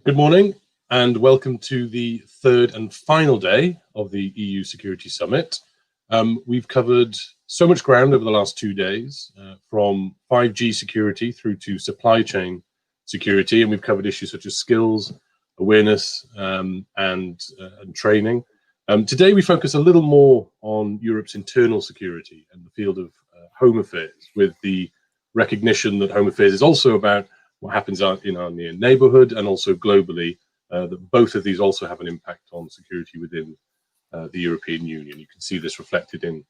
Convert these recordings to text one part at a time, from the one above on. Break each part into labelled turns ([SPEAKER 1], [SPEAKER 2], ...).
[SPEAKER 1] Good morning and welcome to the third and final day of the EU Security Summit. We've covered so much ground over the last 2 days, from 5G security through to supply chain security, and we've covered issues such as skills, awareness, and training. Today we focus a little more on Europe's internal security and the field of home affairs, with the recognition that home affairs is also about what happens in our near neighborhood and also globally, that both of these also have an impact on security within the European Union. You can see this reflected in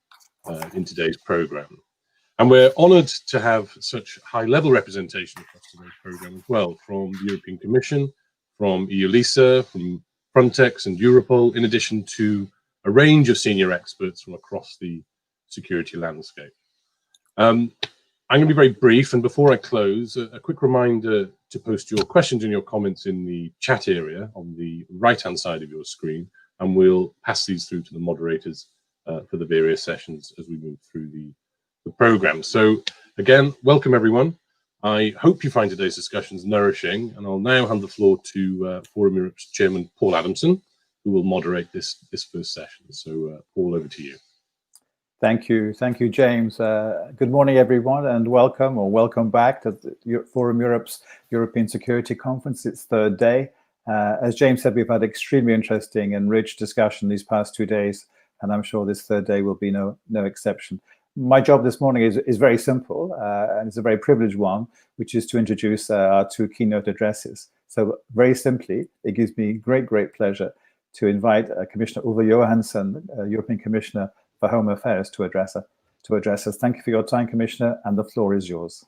[SPEAKER 1] today's program. And we're honored to have such high-level representation across today's program as well, from the European Commission, from EULISA, from Frontex and Europol, in addition to a range of senior experts from across the security landscape. I'm going to be very brief, and before I close, a quick reminder to post your questions and your comments in the chat area on the right-hand side of your screen, and we'll pass these through to the moderators for the various sessions as we move through the program. So again, welcome everyone. I hope you find today's discussions nourishing, and I'll now hand the floor to Forum Europe's Chairman Paul Adamson, who will moderate this first session. So Paul, over to you.
[SPEAKER 2] Thank you, James. Good morning, everyone, and welcome back to the Forum Europe's European Security Conference, its third day. As James said, we've had extremely interesting and rich discussion these past 2 days, and I'm sure this third day will be no exception. My job this morning is very simple, and it's a very privileged one, which is to introduce our two keynote addresses. So very simply, it gives me great pleasure to invite Commissioner Ove Johansson, European Commissioner for Home Affairs, to address us. Thank you for your time, Commissioner, and the floor is yours.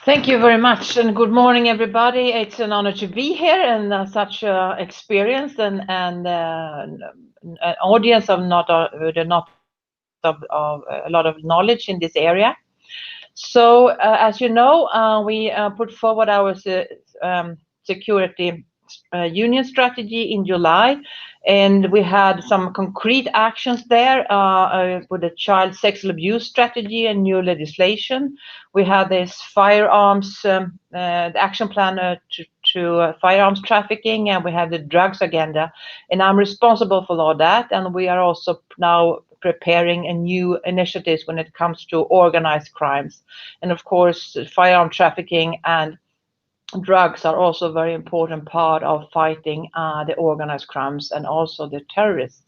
[SPEAKER 3] Thank you very much, and good morning, everybody. It's an honor to be here and such experienced and an audience of a lot of knowledge in this area. So, as you know, we put forward our security union strategy in July, and we had some concrete actions there with the child sexual abuse strategy and new legislation. We had this firearms, the action plan to firearms trafficking, and we have the drugs agenda, and I'm responsible for all that. And we are also now preparing a new initiatives when it comes to organized crimes, and of course firearm trafficking and drugs are also a very important part of fighting the organized crimes and also the terrorists.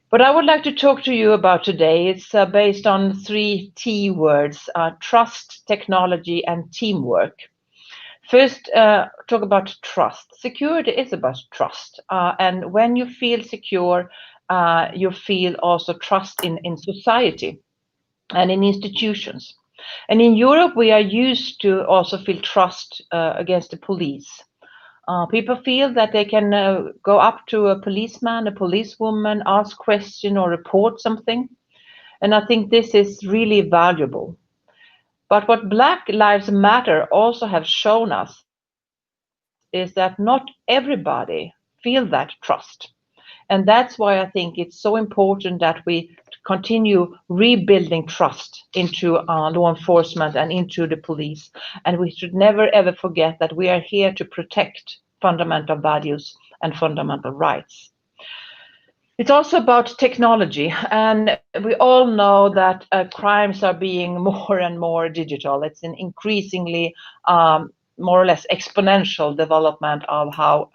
[SPEAKER 3] What I would like to talk to you about today is based on 3 T words: trust, technology, and teamwork. First, talk about trust. Security is about trust, and when you feel secure, you feel also trust in society and in institutions. And in Europe, we are used to also feel trust against the police. People feel that they can go up to a policeman, a policewoman, ask question or report something. And I think this is really valuable. But what Black Lives Matter also have shown us is that not everybody feel that trust. And that's why I think it's so important that we continue rebuilding trust into law enforcement and into the police. And we should never ever forget that we are here to protect fundamental values and fundamental rights. It's also about technology, and we all know that crimes are being more and more digital. It's an increasingly more or less exponential development of how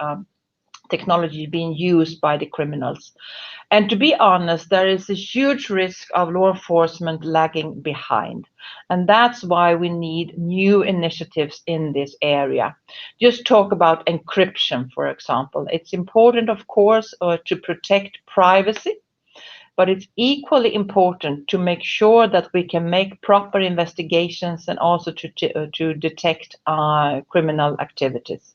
[SPEAKER 3] technology being used by the criminals. And to be honest, there is a huge risk of law enforcement lagging behind. And that's why we need new initiatives in this area. Just talk about encryption, for example. It's important, of course, to protect privacy, but it's equally important to make sure that we can make proper investigations and also to detect criminal activities.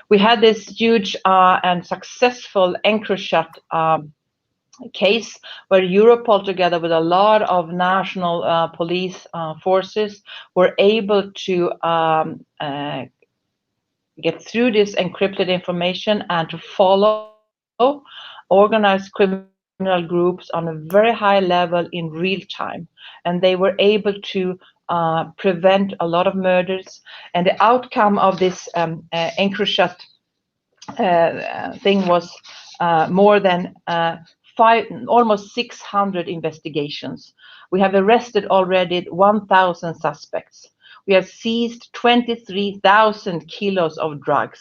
[SPEAKER 3] We had this huge and successful EncroChat case where Europol, together with a lot of national police forces, were able to get through this encrypted information and to follow organized criminals criminal groups on a very high level in real time, and they were able to prevent a lot of murders. And the outcome of this Encrochat thing was more than almost 600 investigations. We have arrested already 1,000 suspects. We have seized 23,000 kilos of drugs.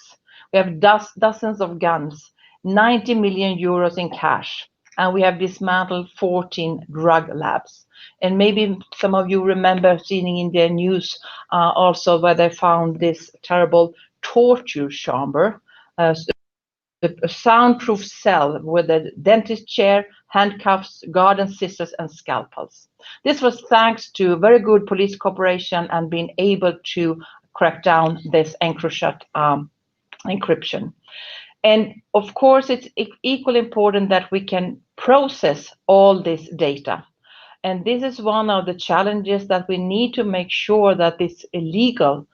[SPEAKER 3] We have dozens of guns, 90 million euros in cash, and we have dismantled 14 drug labs. And maybe some of you remember seeing in the news also where they found this terrible torture chamber, a soundproof cell with a dentist chair, handcuffs, garden scissors, and scalpels. This was thanks to very good police cooperation and being able to crack down this Encrochat encryption. And of course, it's equally important that we can process all this data. And this is one of the challenges that we need to make sure that it's illegal.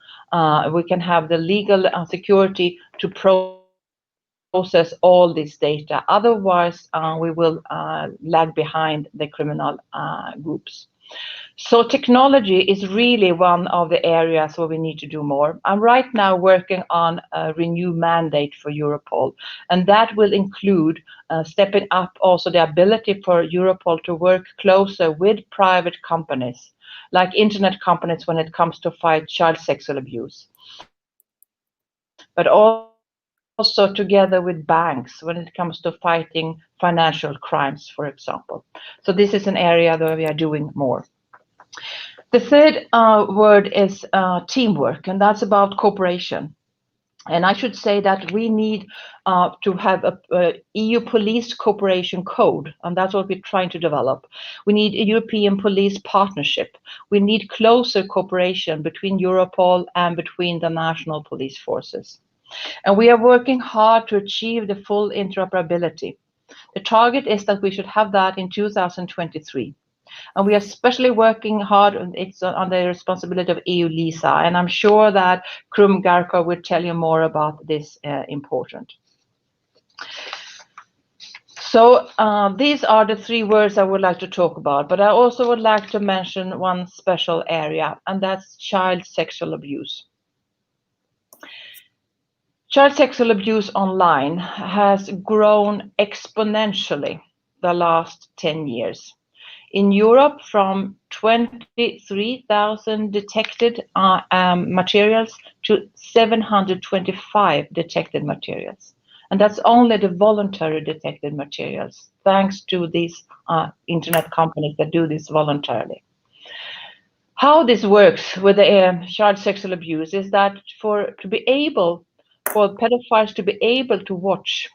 [SPEAKER 3] We can have the legal security to process all this data. Otherwise, we will lag behind the criminal groups. So technology is really one of the areas where we need to do more. I'm right now working on a renewed mandate for Europol, and that will include stepping up also the ability for Europol to work closer with private companies, like internet companies when it comes to fight child sexual abuse, but also together with banks when it comes to fighting financial crimes, for example. So this is an area where we are doing more. The third word is teamwork, and that's about cooperation. And I should say that we need to have a EU police cooperation code, and that's what we're trying to develop. We need a European police partnership. We need closer cooperation between Europol and between the national police forces. And we are working hard to achieve the full interoperability. The target is that we should have that in 2023. And we are especially working hard, it's on the responsibility of EU LISA, and I'm sure that Krum Garkar will tell you more about this important. So these are the three words I would like to talk about, but I also would like to mention one special area, and that's child sexual abuse. Child sexual abuse online has grown exponentially the last 10 years. In Europe, from 23,000 detected materials to 725 detected materials. And that's only the voluntary detected materials, thanks to these internet companies that do this voluntarily. How this works with the child sexual abuse is that for pedophiles to be able to watch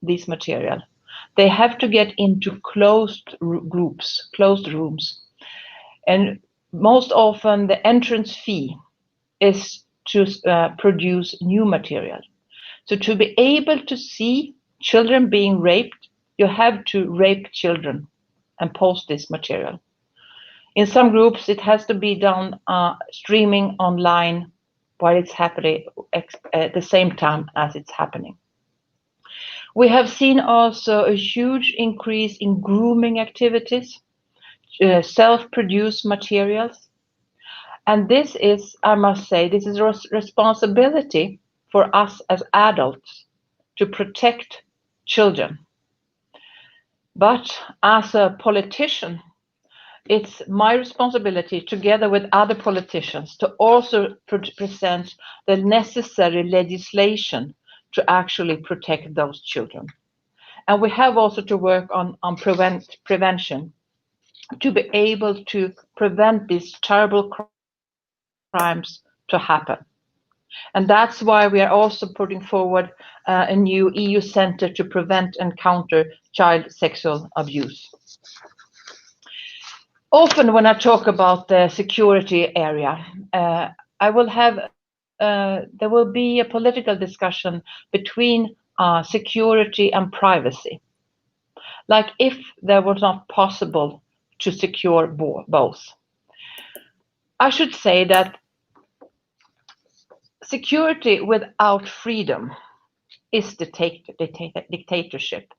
[SPEAKER 3] this material, they have to get into closed groups, closed rooms. And most often the entrance fee is to produce new material. So to be able to see children being raped, you have to rape children and post this material. In some groups, it has to be done streaming online while it's happening at the same time as it's happening. We have seen also a huge increase in grooming activities, self-produced materials. And this is, I must say, this is a responsibility for us as adults to protect children. But as a politician, it's my responsibility, together with other politicians, to also present the necessary legislation to actually protect those children. And we have also to work on prevention to be able to prevent these terrible crimes to happen. And that's why we are also putting forward a new EU Center to prevent and counter child sexual abuse. Often when I talk about the security area, there will be a political discussion between security and privacy. Like if there was not possible to secure both. I should say that security without freedom is dictatorship.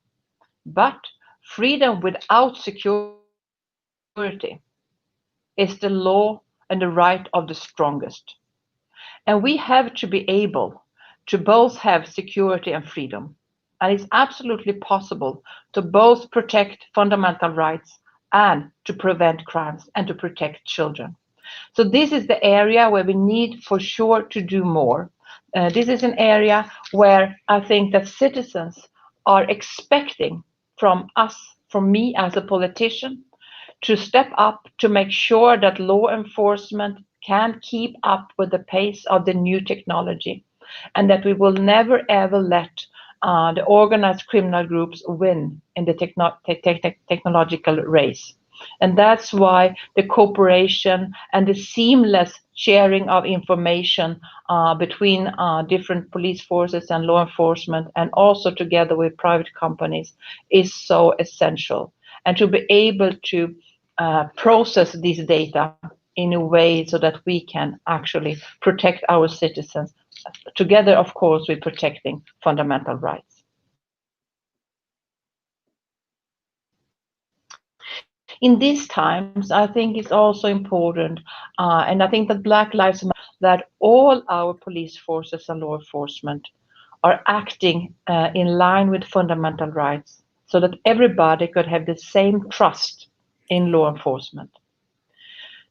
[SPEAKER 3] But freedom without security is the law and the right of the strongest. And we have to be able to both have security and freedom. And it's absolutely possible to both protect fundamental rights and to prevent crimes and to protect children. So this is the area where we need for sure to do more. This is an area where I think that citizens are expecting from us, from me as a politician, to step up to make sure that law enforcement can keep up with the pace of the new technology, and that we will never ever let the organized criminal groups win in the technological race. And that's why the cooperation and the seamless sharing of information between different police forces and law enforcement, and also together with private companies, is so essential. And to be able to process these data in a way so that we can actually protect our citizens, together, of course, with protecting fundamental rights. In these times, I think it's also important, and I think that Black Lives Matter, that all our police forces and law enforcement are acting in line with fundamental rights, so that everybody could have the same trust in law enforcement.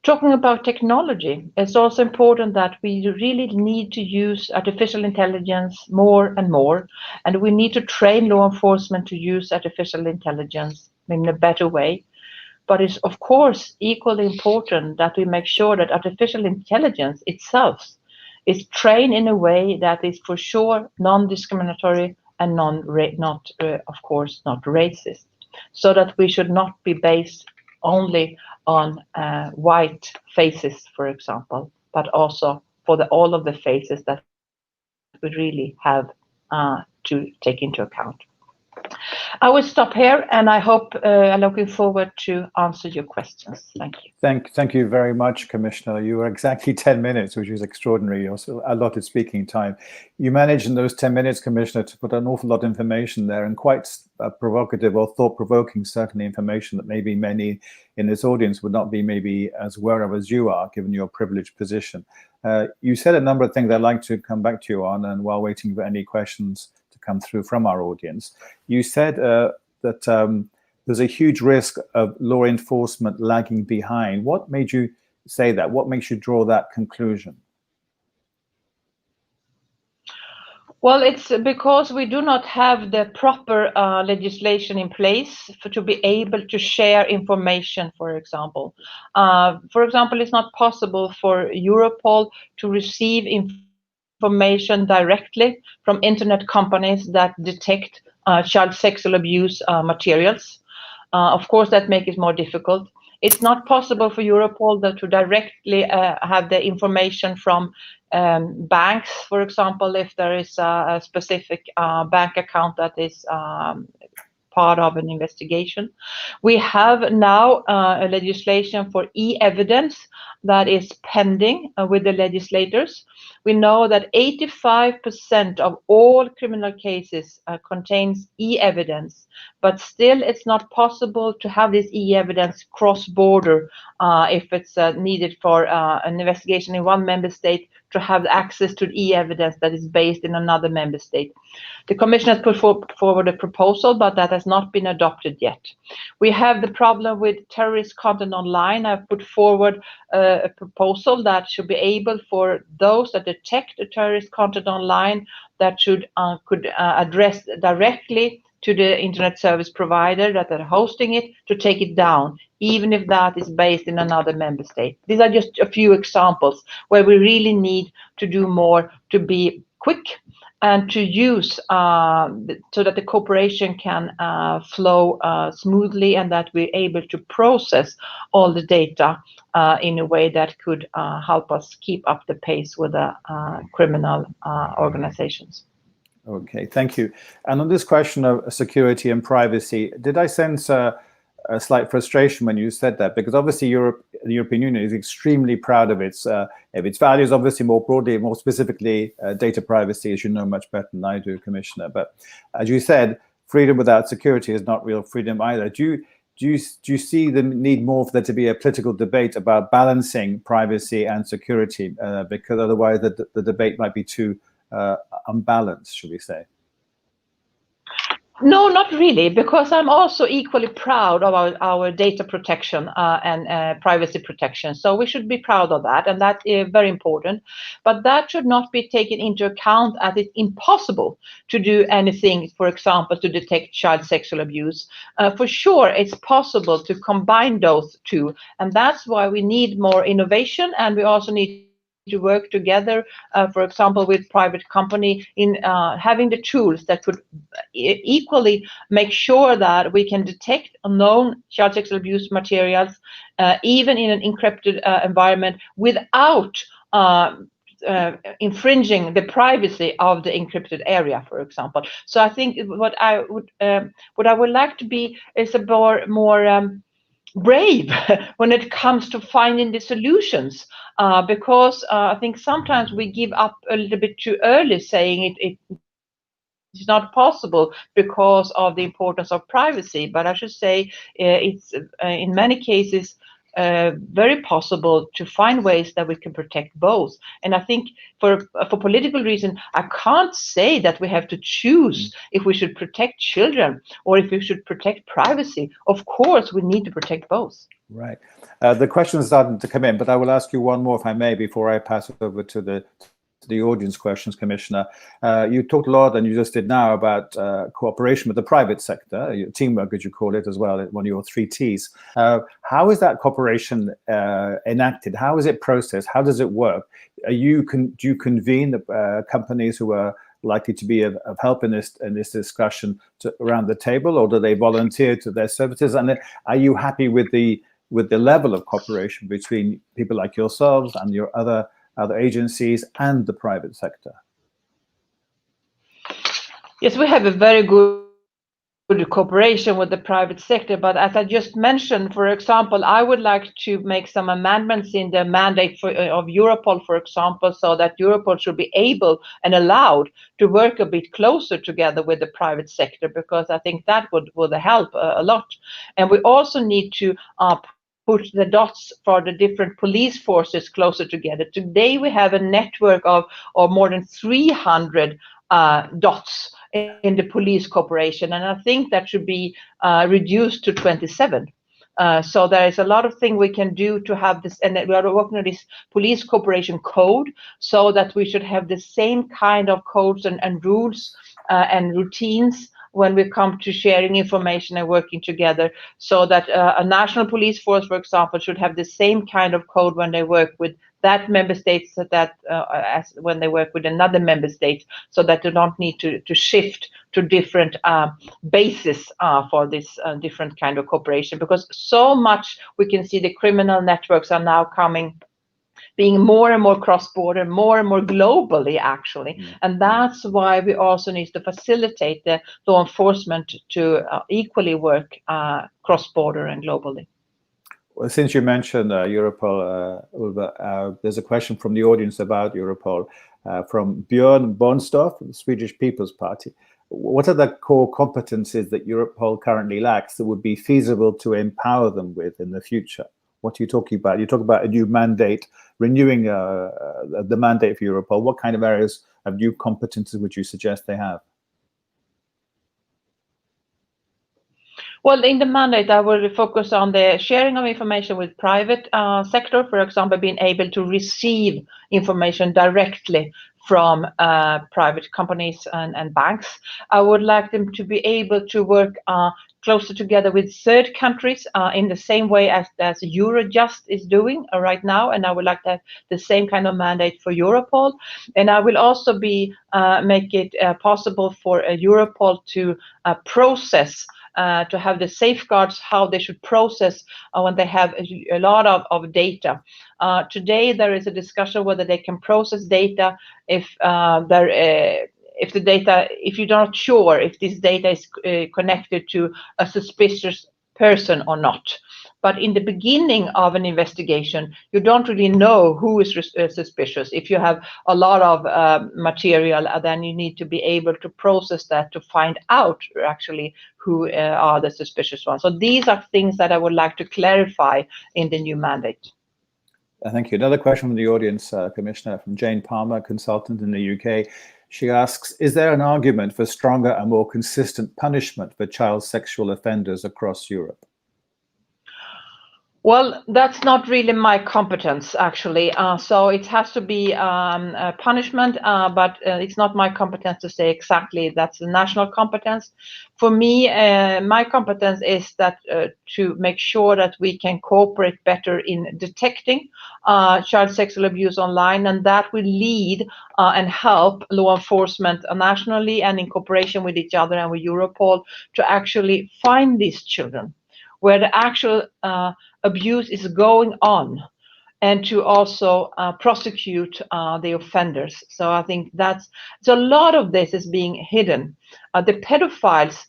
[SPEAKER 3] Talking about technology, it's also important that we really need to use artificial intelligence more and more, and we need to train law enforcement to use artificial intelligence in a better way. But it's of course equally important that we make sure that artificial intelligence itself is trained in a way that is for sure non-discriminatory and of course not racist, so that we should not be based only on white faces, for example, but also for all of the faces that we really have to take into account. I will stop here, and I hope I'm looking forward to answer your questions. Thank you.
[SPEAKER 2] Thank you very much, Commissioner. You were exactly 10 minutes, which is extraordinary. Also, a lot of speaking time. You managed in those 10 minutes, Commissioner, to put an awful lot of information there, and quite provocative or thought-provoking, certainly, information that maybe many in this audience would not be maybe as aware of as you are, given your privileged position. You said a number of things I'd like to come back to you on, and while waiting for any questions to come through from our audience, you said that there's a huge risk of law enforcement lagging behind. What made you say that? What makes you draw that conclusion?
[SPEAKER 3] Well, it's because we do not have the proper legislation in place to be able to share information, for example. It's not possible for Europol to receive information directly from internet companies that detect child sexual abuse materials. Of course, that makes it more difficult. It's not possible for Europol to directly have the information from banks, for example, if there is a specific bank account that is part of an investigation. We have now a legislation for e-evidence that is pending with the legislators. We know that 85% of all criminal cases contains e-evidence, but still it's not possible to have this e-evidence cross-border if it's needed for an investigation in one member state, to have access to e-evidence that is based in another member state. The Commission has put forward a proposal, but that has not been adopted yet. We have the problem with terrorist content online. I've put forward a proposal that should be able for those that detect the terrorist content online, that could address directly to the internet service provider that are hosting it, to take it down, even if that is based in another member state. These are just a few examples where we really need to do more to be quick and to use so that the cooperation can flow smoothly, and that we're able to process all the data in a way that could help us keep up the pace with the criminal organizations.
[SPEAKER 2] Okay, thank you. And on this question of security and privacy, did I sense a slight frustration when you said that? Because obviously the European Union is extremely proud of its values, obviously more broadly, more specifically data privacy, as you know much better than I do, Commissioner. But as you said, freedom without security is not real freedom either. Do you see the need more for there to be a political debate about balancing privacy and security, because otherwise the debate might be too unbalanced, should we say?
[SPEAKER 3] No, not really, because I'm also equally proud of our data protection and privacy protection. So we should be proud of that, and that is very important. But that should not be taken into account as it's impossible to do anything, for example, to detect child sexual abuse. For sure, it's possible to combine those two, and that's why we need more innovation, and we also need to work together, for example, with private company in having the tools that could equally make sure that we can detect unknown child sexual abuse materials, even in an encrypted environment, without infringing the privacy of the encrypted area, for example. So I think what I would like to be is a more brave when it comes to finding the solutions, because I think sometimes we give up a little bit too early, saying it's not possible because of the importance of privacy. But I should say it's in many cases very possible to find ways that we can protect both. And I think for political reasons, I can't say that we have to choose if we should protect children or if we should protect privacy. Of course, we need to protect both.
[SPEAKER 2] Right. The questions are starting to come in, but I will ask you one more, if I may, before I pass it over to the audience questions, Commissioner. You talked a lot, and you just did now, about cooperation with the private sector, teamwork, as you call it, as well, one of your 3 T's. How is that cooperation enacted? How is it processed? How does it work? Do you convene the companies who are likely to be of help in this discussion around the table, or do they volunteer to their services? And are you happy with the level of cooperation between people like yourselves and your other agencies and the private sector?
[SPEAKER 3] Yes, we have a very good cooperation with the private sector, but as I just mentioned, for example, I would like to make some amendments in the mandate of Europol, for example, so that Europol should be able and allowed to work a bit closer together with the private sector, because I think that would help a lot. And we also need to put the dots for the different police forces closer together. Today we have a network of more than 300 dots in the police cooperation, and I think that should be reduced to 27. So there is a lot of things we can do to have this, and we are working on this police cooperation code, so that we should have the same kind of codes and rules and routines when we come to sharing information and working together, so that a national police force, for example, should have the same kind of code when they work with that member state, so that as when they work with another member state, so that they don't need to shift to different bases for this different kind of cooperation, because so much we can see the criminal networks are now being more and more cross-border, more and more globally, actually. And that's why we also need to facilitate the law enforcement to equally work cross-border and globally.
[SPEAKER 2] Well, since you mentioned Europol, Ulva, there's a question from the audience about Europol from Björn Bonstoff, the Swedish People's Party. What are the core competencies that Europol currently lacks that would be feasible to empower them with in the future? What are you talking about? You talk about a new mandate, renewing the mandate for Europol. What kind of areas of new competences would you suggest they have?
[SPEAKER 3] Well, in the mandate, I will focus on the sharing of information with private sector, for example, being able to receive information directly from private companies and banks. I would like them to be able to work closer together with third countries in the same way as Eurojust is doing right now, and I would like to have the same kind of mandate for Europol. And I will also make it possible for Europol to process, to have the safeguards how they should process when they have a lot of data. Today there is a discussion whether they can process data if you're not sure if this data is connected to a suspicious person or not. But in the beginning of an investigation, you don't really know who is suspicious. If you have a lot of material, then you need to be able to process that to find out actually who are the suspicious ones. So these are things that I would like to clarify in the new mandate.
[SPEAKER 2] Thank you. Another question from the audience, Commissioner, from Jane Palmer, consultant in the UK. She asks, is there an argument for stronger and more consistent punishment for child sexual offenders across Europe?
[SPEAKER 3] Well, that's not really my competence, actually. So it has to be a punishment, but it's not my competence to say exactly that's the national competence. For me, my competence is that to make sure that we can cooperate better in detecting child sexual abuse online, and that will lead and help law enforcement nationally and in cooperation with each other and with Europol to actually find these children where the actual abuse is going on, and to also prosecute the offenders. So I think so a lot of this is being hidden. The pedophiles,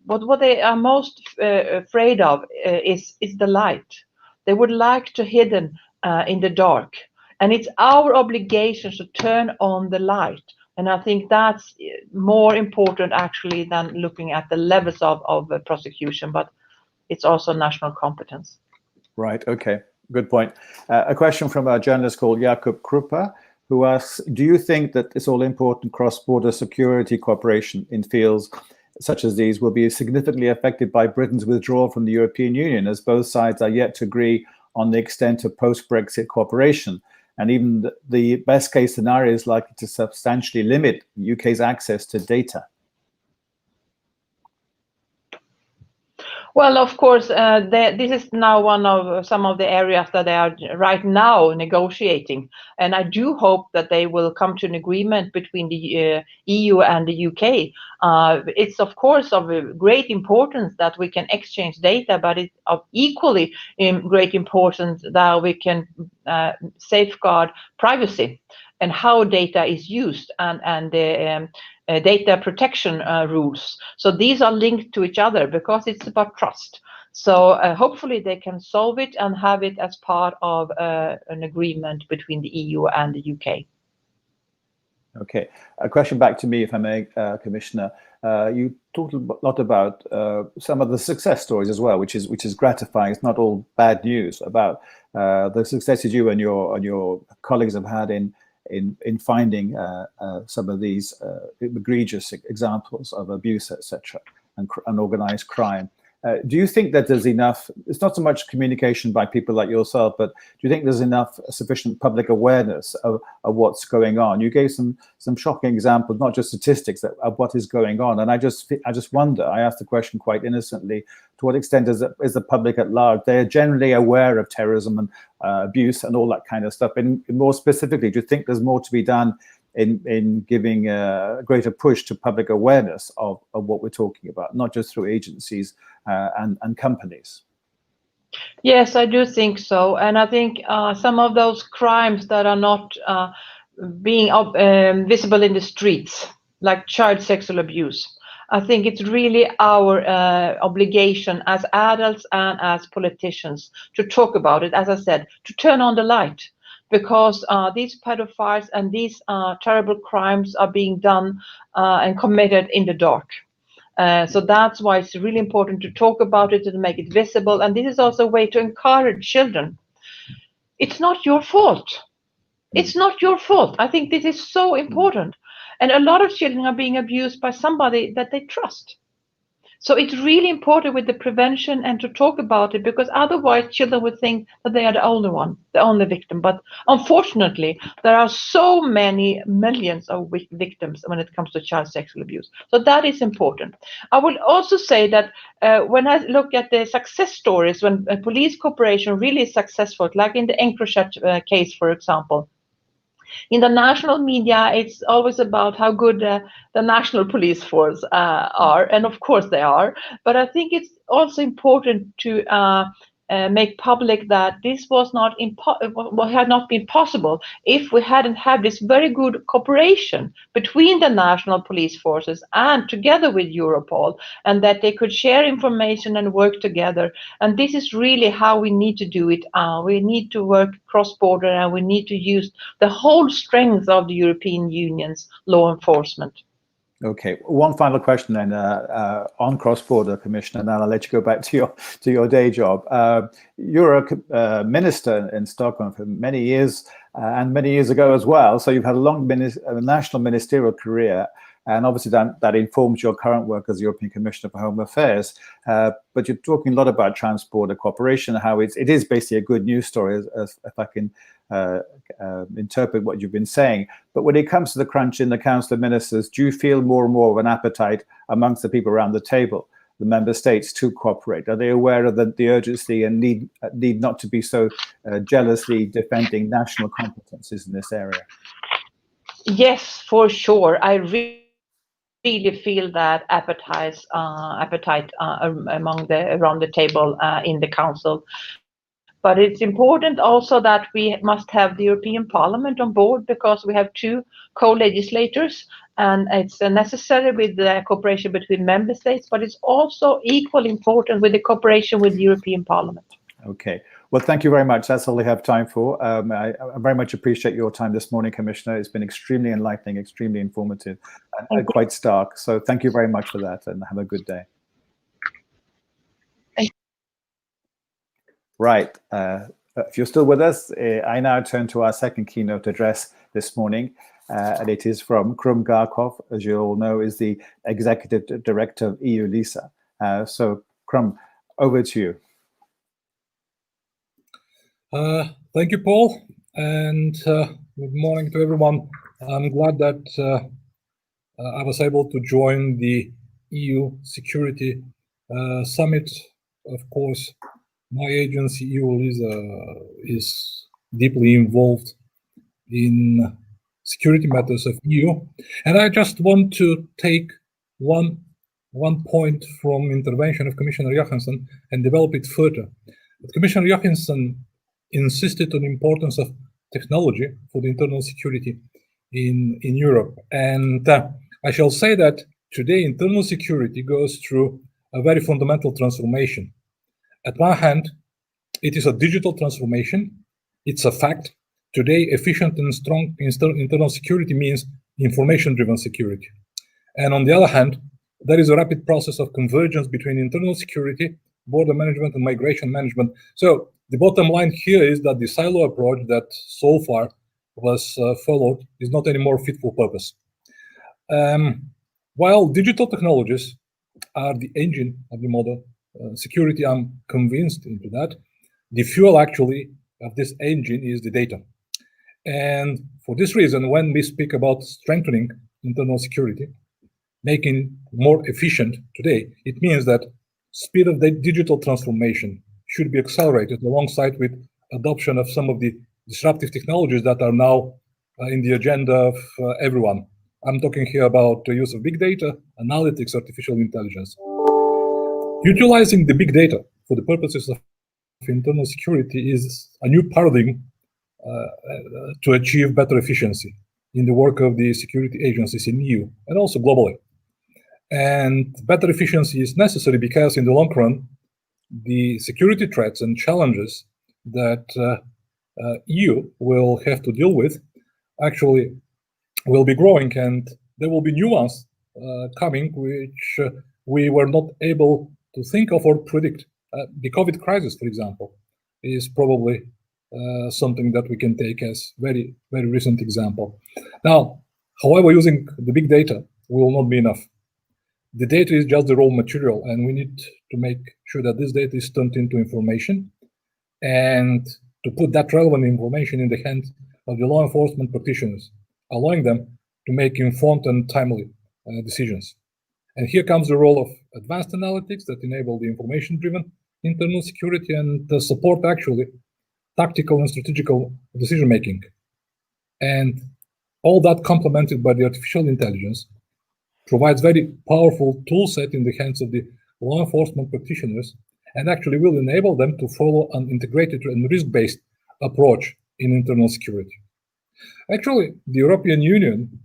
[SPEAKER 3] what they are most afraid of is the light. They would like to hidden in the dark. And it's our obligation to turn on the light. And I think that's more important actually than looking at the levels of prosecution, but it's also national competence.
[SPEAKER 2] Right, okay, good point. A question from a journalist called Jakub Krupa, who asks, do you think that this all-important cross-border security cooperation in fields such as these will be significantly affected by Britain's withdrawal from the European Union, as both sides are yet to agree on the extent of post-Brexit cooperation? And even the best-case scenario is likely to substantially limit UK's access to data.
[SPEAKER 3] Well, of course, this is now one of some of the areas that they are right now negotiating. And I do hope that they will come to an agreement between the EU and the UK. It's, of course, of great importance that we can exchange data, but it's of equally great importance that we can safeguard privacy and how data is used and data protection rules. So these are linked to each other because it's about trust. So hopefully they can solve it and have it as part of an agreement between the EU and the UK.
[SPEAKER 2] Okay, a question back to me, if I may, Commissioner. You talked a lot about some of the success stories as well, which is gratifying. It's not all bad news about the successes you and your colleagues have had in finding some of these egregious examples of abuse, etc., and organized crime. Do you think that there's enough, it's not so much communication by people like yourself, but do you think there's enough sufficient public awareness of what's going on? You gave some shocking examples, not just statistics, of what is going on. And I just wonder, I asked the question quite innocently, to what extent is the public at large, they're generally aware of terrorism and abuse and all that kind of stuff? And more specifically, do you think there's more to be done in giving a greater push to public awareness of what we're talking about, not just through agencies and companies?
[SPEAKER 3] Yes, I do think so. And I think some of those crimes that are not being visible in the streets, like child sexual abuse, I think it's really our obligation as adults and as politicians to talk about it, as I said, to turn on the light. Because these pedophiles and these terrible crimes are being done and committed in the dark. So that's why it's really important to talk about it and make it visible. And this is also a way to encourage children. It's not your fault. It's not your fault. I think this is so important. And a lot of children are being abused by somebody that they trust. So it's really important with the prevention and to talk about it, because otherwise children would think that they are the only one, the only victim. But unfortunately, there are so many millions of victims when it comes to child sexual abuse. So that is important. I would also say that when I look at the success stories, when police cooperation really is successful, like in the Encrochat case, for example, in the national media, it's always about how good the national police force are, and of course they are. But I think it's also important to make public that this was not had not been possible if we hadn't had this very good cooperation between the national police forces and together with Europol, and that they could share information and work together. And this is really how we need to do it. We need to work cross-border, and we need to use the whole strength of the European Union's law enforcement.
[SPEAKER 2] Okay, one final question then on cross-border, Commissioner, and then I'll let you go back to your day job. You're a minister in Stockholm for many years, and many years ago as well. So you've had a long national ministerial career, and obviously that informs your current work as European Commissioner for Home Affairs. But you're talking a lot about transborder cooperation, how it is basically a good news story, as if I can interpret what you've been saying. But when it comes to the crunch in the Council of Ministers, do you feel more and more of an appetite amongst the people around the table, the member states, to cooperate? Are they aware of the urgency and need not to be so jealously defending national competences in this area?
[SPEAKER 3] Yes, for sure. I really feel that appetite around the table in the Council. But it's important also that we must have the European Parliament on board, because we have two co-legislators, and it's necessary with the cooperation between member states, but it's also equally important with the cooperation with the European Parliament.
[SPEAKER 2] Okay. Well, thank you very much. That's all we have time for. I very much appreciate your time this morning, Commissioner. It's been extremely enlightening, extremely informative, and quite stark. So thank you very much for that, and have a good day. Right. If you're still with us, I now turn to our second keynote address this morning, and it is from Krum Garkov, as you all know, is the Executive Director of EU LISA. So Krum, over to you.
[SPEAKER 4] Thank you, Paul, and good morning to everyone. I'm glad that I was able to join the EU Security Summit. Of course, my agency, EU LISA, is deeply involved in security matters of EU, and I just want to take one point from intervention of Commissioner Johansson and develop it further. Commissioner Johansson insisted on the importance of technology for the internal security in Europe, and I shall say that today internal security goes through a very fundamental transformation. At one hand, it is a digital transformation. It's a fact. Today, efficient and strong internal security means information-driven security. And on the other hand, there is a rapid process of convergence between internal security, border management, and migration management. So the bottom line here is that the silo approach that so far was followed is not anymore fit for purpose. While digital technologies are the engine of the modern security, I'm convinced into that, the fuel actually of this engine is the data. And for this reason, when we speak about strengthening internal security, making more efficient today, it means that speed of the digital transformation should be accelerated alongside with adoption of some of the disruptive technologies that are now in the agenda of everyone. I'm talking here about the use of big data, analytics, artificial intelligence. Utilizing the big data for the purposes of internal security is a new paradigm to achieve better efficiency in the work of the security agencies in EU and also globally. And better efficiency is necessary because in the long run, the security threats and challenges that EU will have to deal with actually will be growing, and there will be new ones coming which we were not able to think of or predict. The COVID crisis, for example, is probably something that we can take as very, very recent example. Now, however, using the big data will not be enough. The data is just the raw material, and we need to make sure that this data is turned into information and to put that relevant information in the hands of the law enforcement practitioners, allowing them to make informed and timely decisions. And here comes the role of advanced analytics that enable the information-driven internal security and support actually tactical and strategical decision-making. And all that complemented by the artificial intelligence provides very powerful tool set in the hands of the law enforcement practitioners. and actually will enable them to follow an integrated and risk-based approach in internal security. Actually, the European Union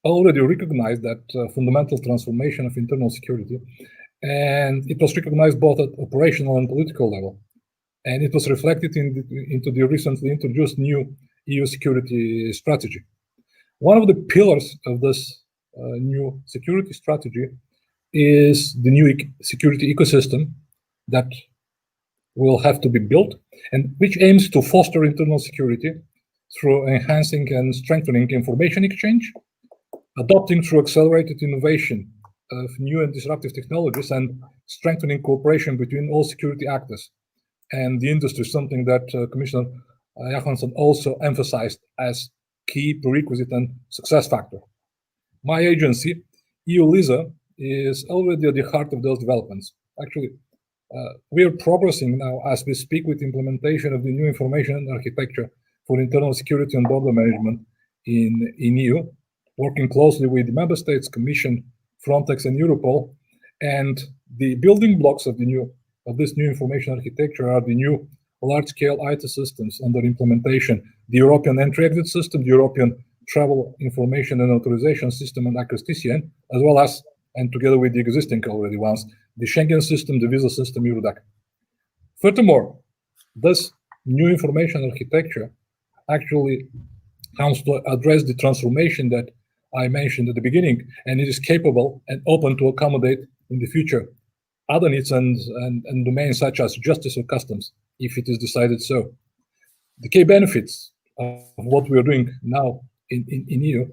[SPEAKER 4] already recognized that fundamental transformation of internal security, and it was recognized both at operational and political level. And it was reflected into the recently introduced new EU security strategy. One of the pillars of this new security strategy is the new security ecosystem that will have to be built, and which aims to foster internal security through enhancing and strengthening information exchange, adopting through accelerated innovation of new and disruptive technologies, and strengthening cooperation between all security actors and the industry, something that Commissioner Johansson also emphasized as key prerequisite and success factor. My agency, EU-LISA, is already at the heart of those developments. Actually, we are progressing now as we speak with implementation of the new information architecture for internal security and border management in EU, working closely with the member states, Commission, Frontex, and Europol. And the building blocks of this new information architecture are the new large-scale IT systems under implementation, the European entry-exit system, the European travel information and authorization system, and ACRIS-TCN, as well as, and together with the existing already ones, the Schengen system, the visa system, Eurodac. Furthermore, this new information architecture actually comes to address the transformation that I mentioned at the beginning, and it is capable and open to accommodate in the future other needs and domains such as justice or customs, if it is decided so. The key benefits of what we are doing now in EU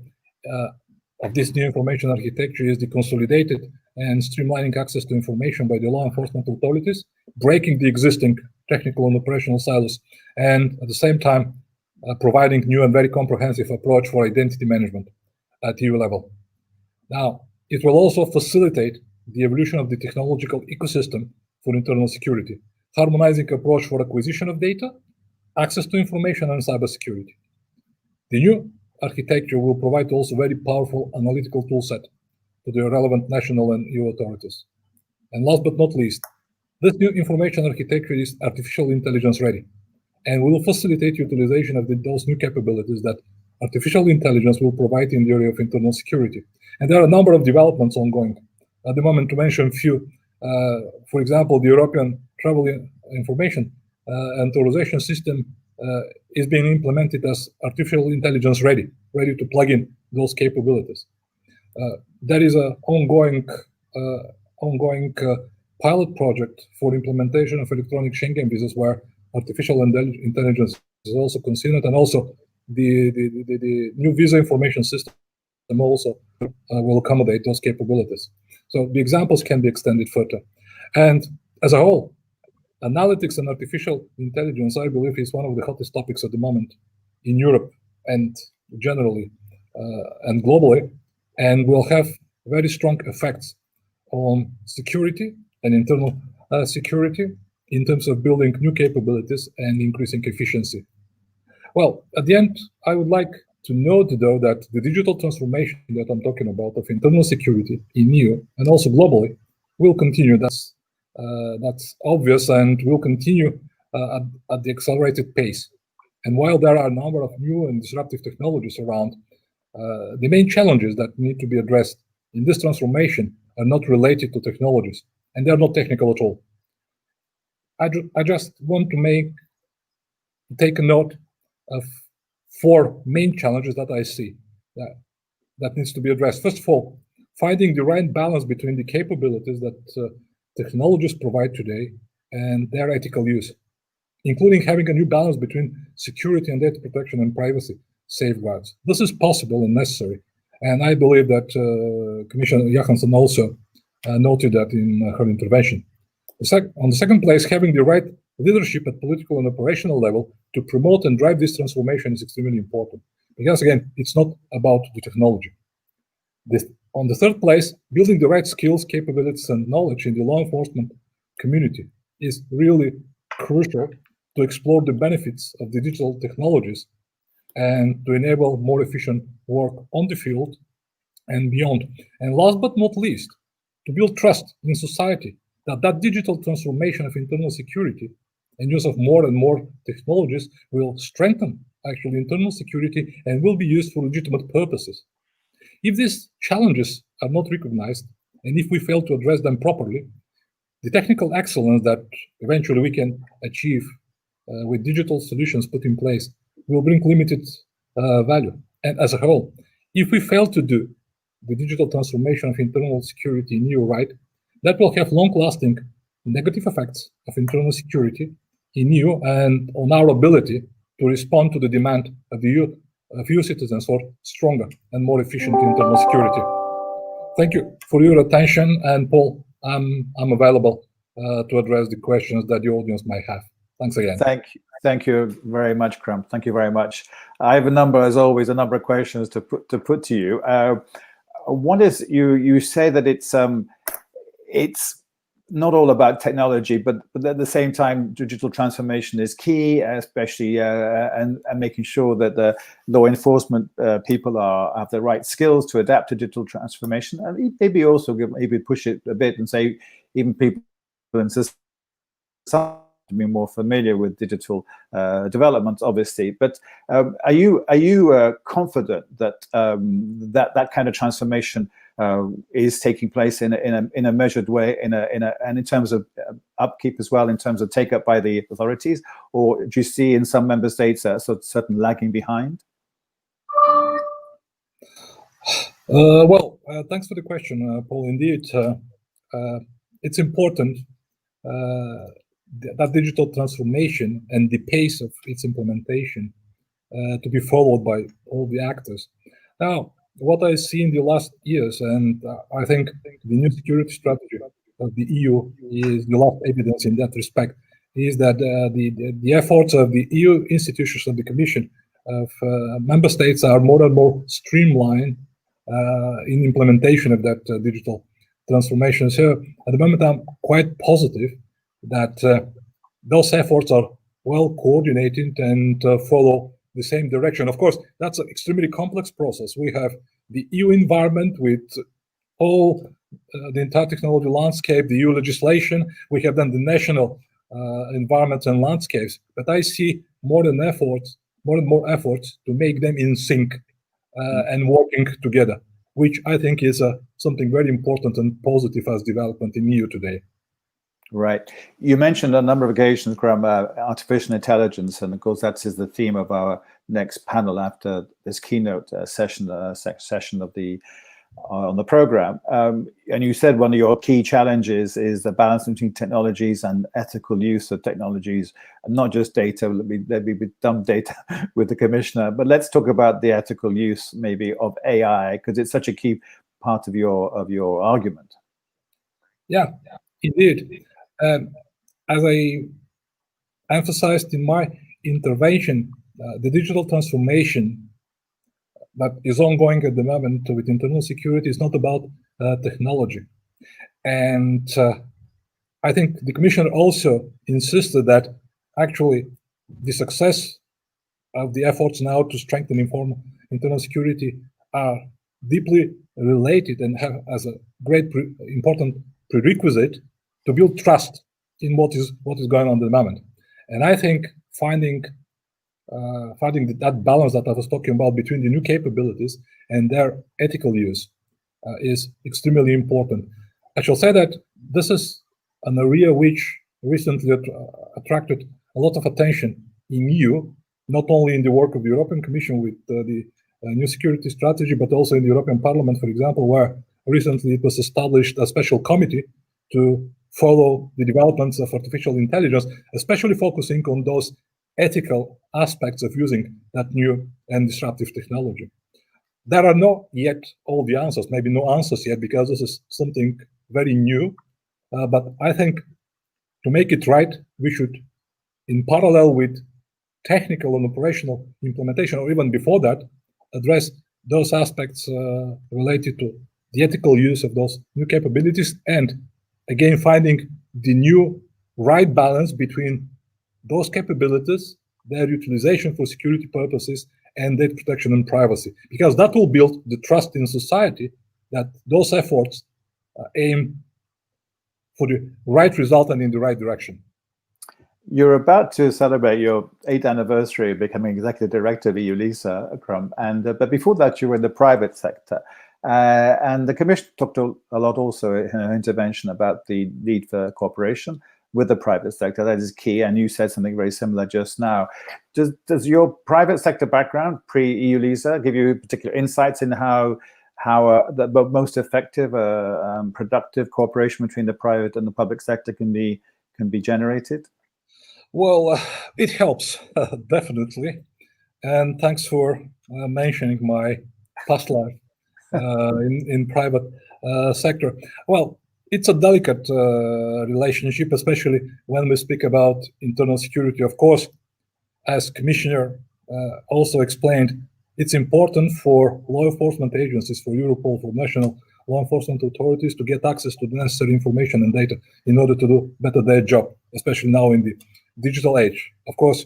[SPEAKER 4] of this new information architecture is the consolidated and streamlining access to information by the law enforcement authorities, breaking the existing technical and operational silos, and at the same time providing new and very comprehensive approach for identity management at EU level. Now, it will also facilitate the evolution of the technological ecosystem for internal security, harmonizing approach for acquisition of data, access to information, and cybersecurity. The new architecture will provide also very powerful analytical toolset to the relevant national and EU authorities. And last but not least, this new information architecture is artificial intelligence ready and will facilitate utilization of those new capabilities that artificial intelligence will provide in the area of internal security. And there are a number of developments ongoing. At the moment, to mention a few, for example, the European travel information and authorization system is being implemented as artificial intelligence ready to plug in those capabilities. There is an ongoing pilot project for implementation of electronic Schengen visas where artificial intelligence is also considered, and also the new visa information system also will accommodate those capabilities. So the examples can be extended further. And as a whole, analytics and artificial intelligence, I believe, is one of the hottest topics at the moment in Europe and generally and globally, and will have very strong effects on security and internal security in terms of building new capabilities and increasing efficiency. Well, at the end, I would like to note, though, that the digital transformation that I'm talking about of internal security in EU and also globally will continue. That's obvious, and will continue at the accelerated pace. And while there are a number of new and disruptive technologies around, the main challenges that need to be addressed in this transformation are not related to technologies, and they're not technical at all. I just want to take a note of 4 main challenges that I see that needs to be addressed. First of all, finding the right balance between the capabilities that technologies provide today and their ethical use, including having a new balance between security and data protection and privacy safeguards. This is possible and necessary, and I believe that Commissioner Johansson also noted that in her intervention. On the second place, having the right leadership at political and operational level to promote and drive this transformation is extremely important. Because again, it's not about the technology. On the third place, building the right skills, capabilities, and knowledge in the law enforcement community is really crucial to explore the benefits of the digital technologies and to enable more efficient work on the field and beyond. And last but not least, to build trust in society that digital transformation of internal security and use of more and more technologies will strengthen actually internal security and will be used for legitimate purposes. If these challenges are not recognized, and if we fail to address them properly, the technical excellence that eventually we can achieve with digital solutions put in place will bring limited value. And as a whole, if we fail to do the digital transformation of internal security in EU right, that will have long-lasting negative effects of internal security in EU and on our ability to respond to the demand of the EU citizens for stronger and more efficient internal security. Thank you for your attention, and Paul, I'm available to address the questions that the audience might have. Thanks again.
[SPEAKER 2] Thank you very much, Kram. Thank you very much. I have as always, a number of questions to put to you. One is you say that it's not all about technology, but at the same time, digital transformation is key, especially and making sure that the law enforcement people have the right skills to adapt to digital transformation, and maybe also maybe push it a bit and say even people in society to be more familiar with digital developments, obviously. But are you confident that that kind of transformation is taking place in a measured way, and in terms of upkeep as well, in terms of take up by the authorities, or do you see in some member states a certain lagging behind?
[SPEAKER 4] Well, thanks for the question, Paul. Indeed, it's important that digital transformation and the pace of its implementation to be followed by all the actors. Now, what I see in the last years, and I think the new security strategy of the EU is the last evidence in that respect, is that the efforts of the EU institutions of the Commission of member states are more and more streamlined in implementation of that digital transformation. So at the moment, I'm quite positive that those efforts are well coordinated and follow the same direction. Of course, that's an extremely complex process. We have the EU environment with all the entire technology landscape, the EU legislation. We have then the national environments and landscapes. But I see more and more efforts to make them in sync and working together, which I think is something very important and positive as development in EU today.
[SPEAKER 2] Right. You mentioned on a number of occasions, Graham, artificial intelligence, and of course that is the theme of our next panel after this keynote session of the on the program. And you said one of your key challenges is the balance between technologies and ethical use of technologies, and not just data. Let me be dumb data with the commissioner, but let's talk about the ethical use maybe of AI, because it's such a key part of your argument.
[SPEAKER 4] Yeah, indeed. As I emphasized in my intervention, the digital transformation that is ongoing at the moment with internal security is not about technology. And I think the Commissioner also insisted that actually the success of the efforts now to strengthen internal security are deeply related and have as a great important prerequisite to build trust in what is going on at the moment. And I think finding that balance that I was talking about between the new capabilities and their ethical use is extremely important. I shall say that this is an area which recently attracted a lot of attention in EU, not only in the work of the European Commission with the new security strategy, but also in the European Parliament, for example, where recently it was established a special committee to follow the developments of artificial intelligence, especially focusing on those ethical aspects of using that new and disruptive technology. There are not yet all the answers, maybe no answers yet, because this is something very new. But I think to make it right, we should, in parallel with technical and operational implementation, or even before that, address those aspects related to the ethical use of those new capabilities, and again, finding the new right balance between those capabilities, their utilization for security purposes, and data protection and privacy, because that will build the trust in society that those efforts aim for the right result and in the right direction.
[SPEAKER 2] You're about to celebrate your 8th anniversary of becoming executive director of EU-LISA, Akram, but before that you were in the private sector. And the Commission talked a lot also in her intervention about the need for cooperation with the private sector. That is key, and you said something very similar just now. Does your private sector background, pre-EU-LISA, give you particular insights in how the most effective, productive cooperation between the private and the public sector can be generated?
[SPEAKER 4] Well, it helps, definitely. And thanks for mentioning my past life in private sector. Well, it's a delicate relationship, especially when we speak about internal security. Of course, as Commissioner also explained, it's important for law enforcement agencies, for Europol, for national law enforcement authorities to get access to the necessary information and data in order to do better their job, especially now in the digital age. Of course,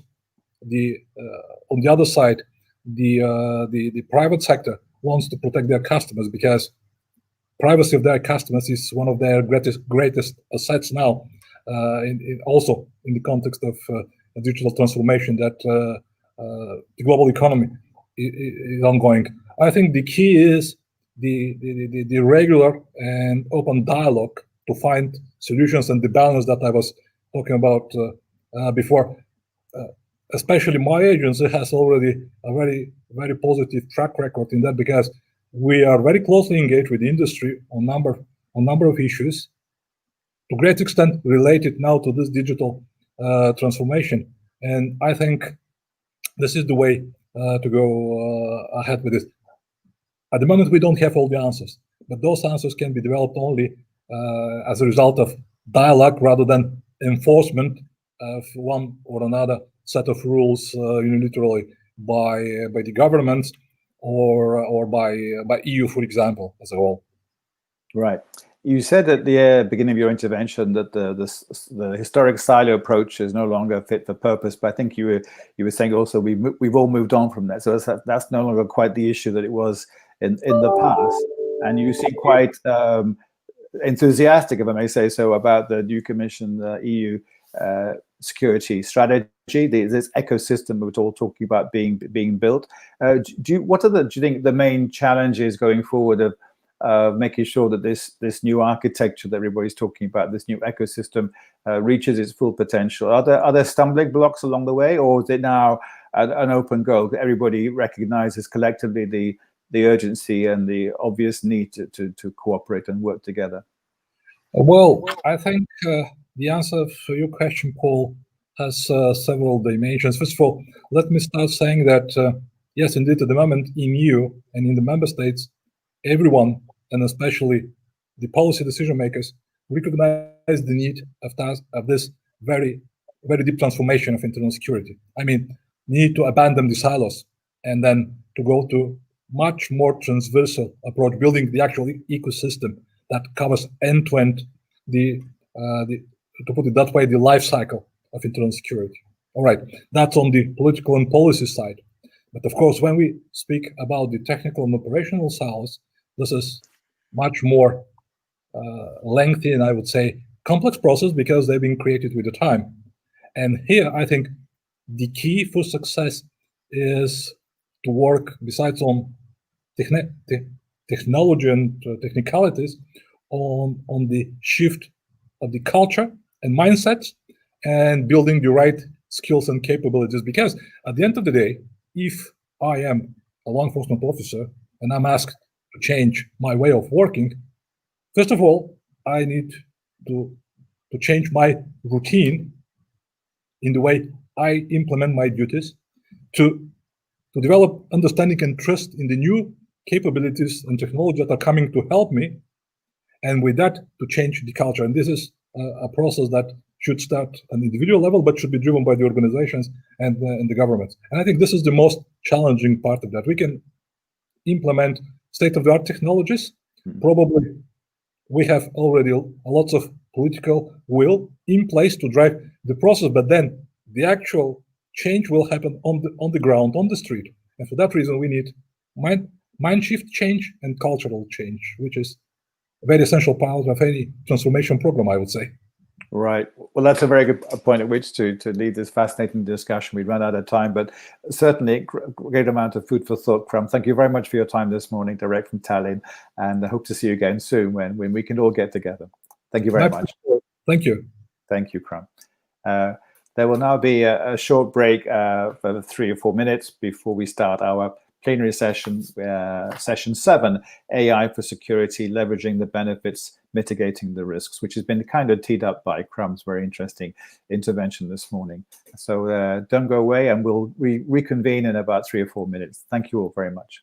[SPEAKER 4] on the other side, the private sector wants to protect their customers, because privacy of their customers is one of their greatest assets now, also in the context of digital transformation that the global economy is ongoing. I think the key is the regular and open dialogue to find solutions, and the balance that I was talking about before. Especially my agency has already a very positive track record in that, because we are very closely engaged with the industry on number of issues, to great extent related now to this digital transformation. And I think this is the way to go ahead with it. At the moment, we don't have all the answers, but those answers can be developed only as a result of dialogue rather than enforcement of one or another set of rules unilaterally by the governments or by EU, for example, as a whole.
[SPEAKER 2] Right. You said at the beginning of your intervention that the historic silo approach is no longer fit for purpose, but I think you were saying also we've all moved on from that, so that's no longer quite the issue that it was in the past. And you seem quite enthusiastic, if I may say so, about the new Commission, the EU security strategy, this ecosystem we're all talking about being built. Do you think the main challenges going forward of making sure that this new architecture that everybody's talking about, this new ecosystem, reaches its full potential? Are there stumbling blocks along the way, or is it now an open goal? Everybody recognizes collectively the urgency and the obvious need to cooperate and work together.
[SPEAKER 4] Well, I think the answer for your question, Paul, has several dimensions. First of all, let me start saying that, yes, indeed, at the moment in EU and in the member states, everyone, and especially the policy decision makers, recognize the need of this very, very deep transformation of internal security. I mean, need to abandon the silos and then to go to much more transversal approach, building the actual ecosystem that covers end-to-end to put it that way, the life cycle of internal security. All right, that's on the political and policy side. But of course, when we speak about the technical and operational silos, this is much more lengthy and I would say complex process, because they've been created with the time. And here, I think the key for success is to work, besides on technology and technicalities, on the shift of the culture and mindsets, and building the right skills and capabilities. Because at the end of the day, if I am a law enforcement officer and I'm asked to change my way of working, first of all, I need to change my routine in the way I implement my duties, to develop understanding and trust in the new capabilities and technology that are coming to help me, and with that, to change the culture. And this is a process that should start at an individual level, but should be driven by the organizations and the governments. And I think this is the most challenging part of that. We can implement state-of-the-art technologies. Probably we have already lots of political will in place to drive the process, but then the actual change will happen on the ground, on the street. And for that reason, we need mind shift change and cultural change, which is a very essential part of any transformation program, I would say.
[SPEAKER 2] Right. Well, that's a very good point at which to lead this fascinating discussion. We've run out of time, but certainly a great amount of food for thought, Kram. Thank you very much for your time this morning, direct from Tallinn, and I hope to see you again soon when we can all get together. Thank you very much.
[SPEAKER 4] Thank you.
[SPEAKER 2] Thank you, Kram. There will now be a short break for 3 or 4 minutes before we start our plenary session, session 7, AI for security, leveraging the benefits, mitigating the risks, which has been kind of teed up by Kram's very interesting intervention this morning. So don't go away, and we'll reconvene in about 3 or 4 minutes. Thank you all very much.